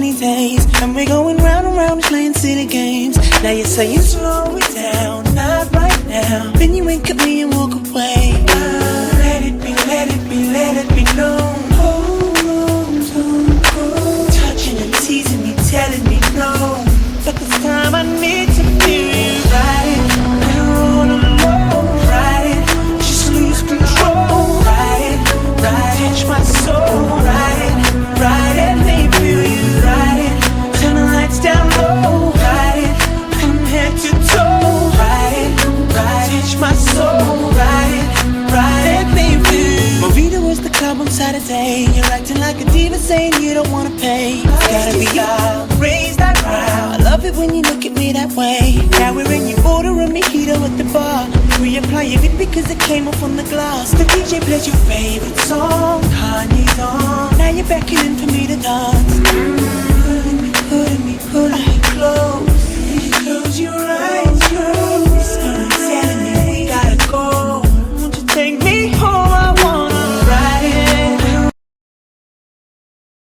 sunny days, and we're going round and round playing silly games. Now you're saying slow it down, not right now. Then you wink at me and walk away. Let it be, let it be, let it be known. Touching and teasing me, telling me no, but this time I need to feel you. Ride it, we're all alone. Ride it, just lose control. Ride it, touch my soul. Ride it, let me feel you. Ride it, turn the lights down low. Ride it, from head to toe. Ride it, touch my soul. Ride it, let me feel you. Marita was the club on Saturday. You're acting like a diva, saying you don't wanna pay. It's gotta be style, raise that crowd. I love it when you look at me that way. Now we're in, you order a mojito at the bar. Reapply it because it came off on the glass. The DJ plays your favorite song, Kanye's on. Now you're beckoning for me to dance.